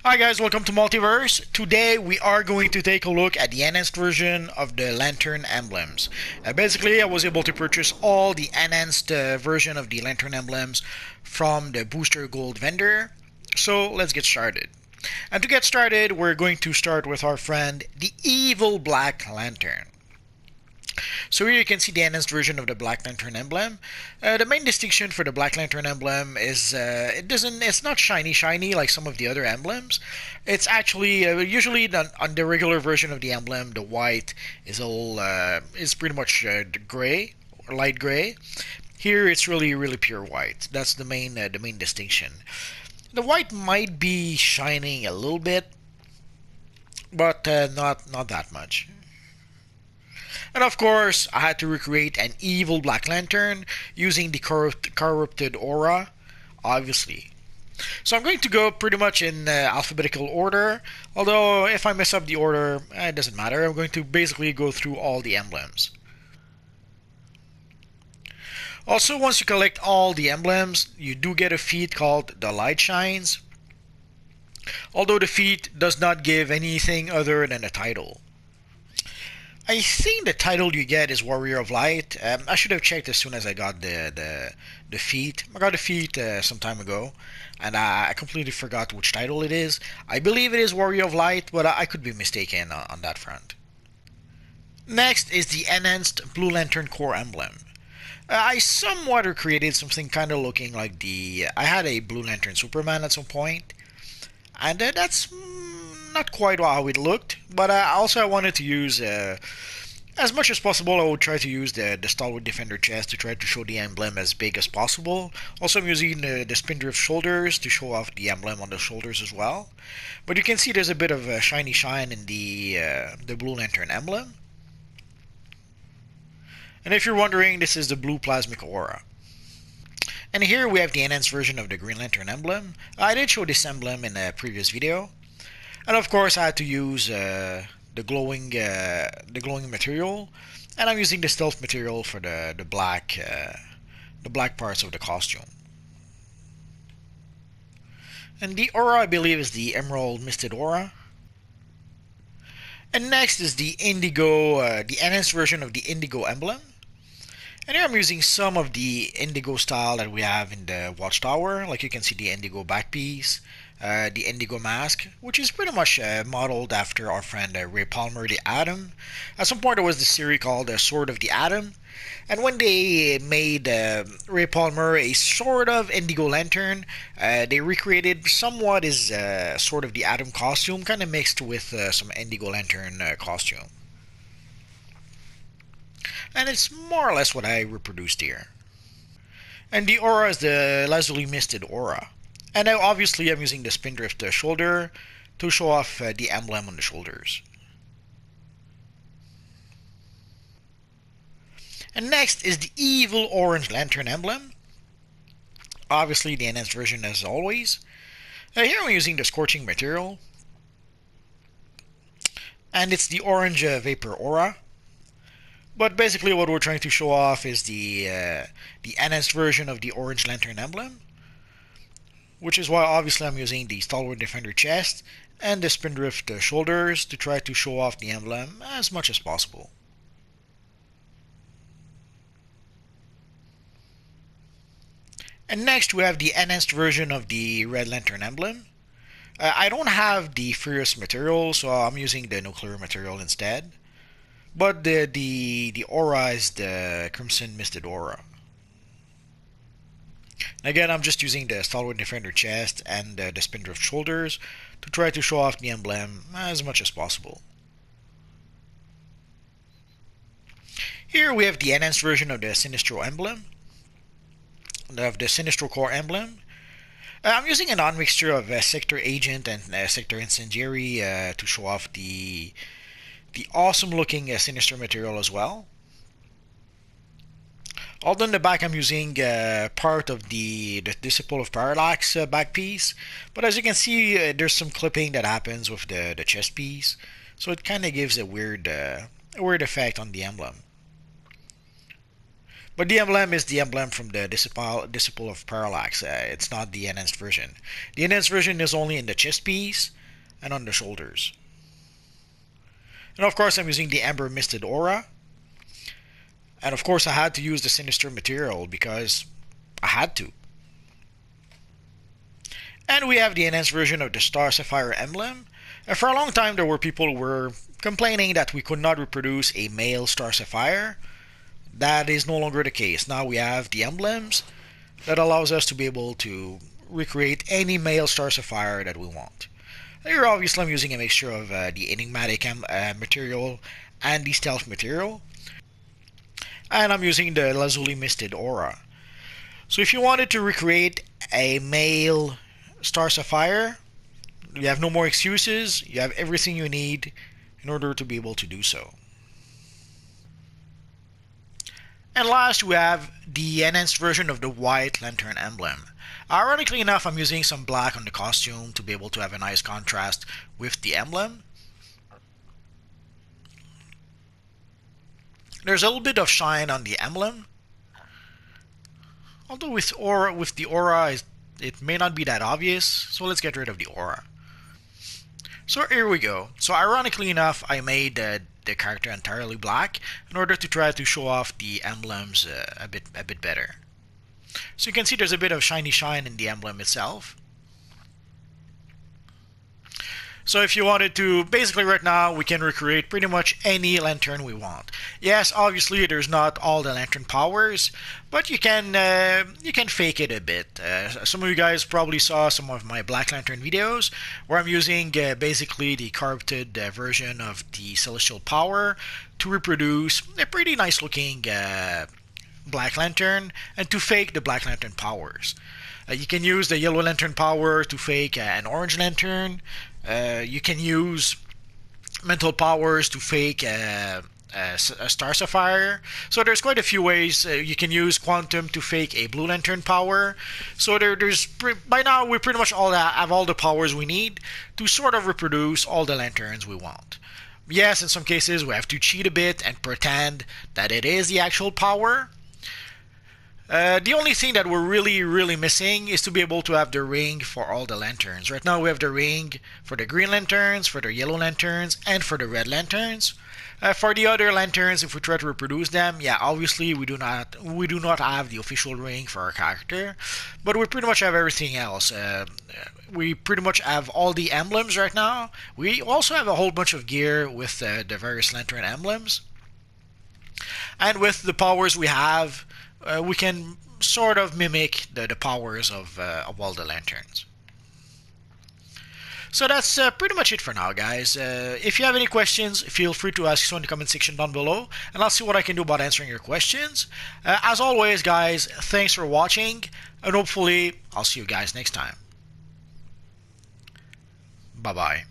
Hi guys, welcome to Multiverse. Today we are going to take a look at the enhanced version of the Lantern Emblems. Basically, I was able to purchase all the enhanced version of the Lantern Emblems from the Booster Gold vendor. So let's get started. And to get started, we're going to start with our friend, the Evil Black Lantern. So here you can see the enhanced version of the Black Lantern emblem. The main distinction for the Black Lantern emblem is it's not shiny like some of the other emblems. It's actually usually on the regular version of the emblem, the white is pretty much gray or light gray. Here it's really pure white. That's the main distinction. The white might be shining a little bit, but not that much. And of course, I had to recreate an evil Black Lantern using the corrupted aura, obviously. So I'm going to go pretty much in alphabetical order, although if I mess up the order, it doesn't matter. I'm going to basically go through all the emblems. Also, once you collect all the emblems, you do get a feat called the Light Shines, although the feat does not give anything other than a title. I think the title you get is Warrior of Light. I should have checked as soon as I got the feat. I got the feat some time ago, and I completely forgot which title it is. I believe it is Warrior of Light, but I could be mistaken on that front. Next is the enhanced Blue Lantern Core emblem. I somewhat recreated something kind of looking like I had a Blue Lantern Superman at some point, and that's not quite how it looked, but also I wanted to use, as much as possible, I would try to use the Stalwart Defender chest to try to show the emblem as big as possible. Also I'm using the Spindrift shoulders to show off the emblem on the shoulders as well. But you can see there's a bit of a shiny shine in the Blue Lantern emblem. And if you're wondering, this is the Blue Plasmic Aura. And here we have the enhanced version of the Green Lantern emblem. I did show this emblem in a previous video. And of course, I had to use the glowing material, and I'm using the stealth material for the black parts of the costume. And the aura, I believe, is the Emerald Misted Aura. And next is the the enhanced version of the Indigo emblem. And here I'm using some of the Indigo style that we have in the Watchtower. Like you can see the Indigo back piece, the Indigo mask, which is pretty much modeled after our friend Ray Palmer, the Atom. At some point there was this series called Sword of the Atom. And when they made Ray Palmer a sort of Indigo Lantern, they recreated somewhat his Sword of the Atom costume, kind of mixed with some Indigo Lantern costume. And it's more or less what I reproduced here. And the aura is the Lazuli Misted Aura. And now obviously I'm using the Spindrift shoulder to show off the emblem on the shoulders. And next is the Evil Orange Lantern emblem. Obviously the enhanced version as always. Here I'm using the Scorching material. And it's the Orange Vapor Aura. But basically what we're trying to show off is the enhanced version of the Orange Lantern emblem, which is why obviously I'm using the Stalwart Defender chest and the Spindrift shoulders to try to show off the emblem as much as possible. And next we have the enhanced version of the Red Lantern emblem. I don't have the Furious material, so I'm using the Nuclear material instead. But the aura is the Crimson Misted Aura. Again, I'm just using the Stalwart Defender chest and the Spindrift shoulders to try to show off the emblem as much as possible. Here we have the enhanced version of the Sinestro emblem, of the Sinestro core emblem. I'm using a non-mixture of Sector Agent and Sector Incendiary to show off the awesome looking Sinestro material as well. Although in the back I'm using part of the Disciple of Parallax back piece, but as you can see there's some clipping that happens with the chest piece, so it kind of gives a weird effect on the emblem. But the emblem is the emblem from the Disciple of Parallax. It's not the enhanced version. The enhanced version is only in the chest piece, and on the shoulders. And of course I'm using the Amber Misted Aura. And of course I had to use the Sinestro material because I had to. And we have the enhanced version of the Star Sapphire emblem. And for a long time there were people who were complaining that we could not reproduce a male Star Sapphire. That is no longer the case. Now we have the emblems that allows us to be able to recreate any male Star Sapphire that we want. Here obviously I'm using a mixture of the enigmatic material and the stealth material. And I'm using the Lazuli Misted Aura. So if you wanted to recreate a male Star Sapphire, you have no more excuses. You have everything you need in order to be able to do so. And last we have the enhanced version of the White Lantern emblem. Ironically enough, I'm using some black on the costume to be able to have a nice contrast with the emblem. There's a little bit of shine on the emblem. Although with the aura, it may not be that obvious, so let's get rid of the aura. So here we go. So ironically enough, I made the character entirely black in order to try to show off the emblems a bit better. So you can see there's a bit of shiny shine in the emblem itself. So if you wanted to, basically right now we can recreate pretty much any lantern we want. Yes, obviously there's not all the lantern powers, but you can fake it a bit. Some of you guys probably saw some of my Black Lantern videos where I'm using basically the carpeted version of the Celestial Power to reproduce a pretty nice looking Black Lantern and to fake the Black Lantern powers. You can use the Yellow Lantern power to fake an Orange Lantern. You can use mental powers to fake a Star Sapphire. So there's quite a few ways. You can use Quantum to fake a Blue Lantern power. So by now we pretty much have all the powers we need to sort of reproduce all the lanterns we want. Yes, in some cases we have to cheat a bit and pretend that it is the actual power. The only thing that we're really missing is to be able to have the ring for all the lanterns. Right now we have the ring for the green lanterns, for the yellow lanterns, and for the red lanterns. For the other lanterns, if we try to reproduce them, yeah, obviously we do not have the official ring for our character, but we pretty much have everything else. We pretty much have all the emblems right now. We also have a whole bunch of gear with the various lantern emblems, and with the powers we have, we can sort of mimic the powers of all the lanterns. So that's pretty much it for now, guys. If you have any questions, feel free to ask so in the comment section down below, and I'll see what I can do about answering your questions. As always, guys, thanks for watching, and hopefully I'll see you guys next time. Bye-bye.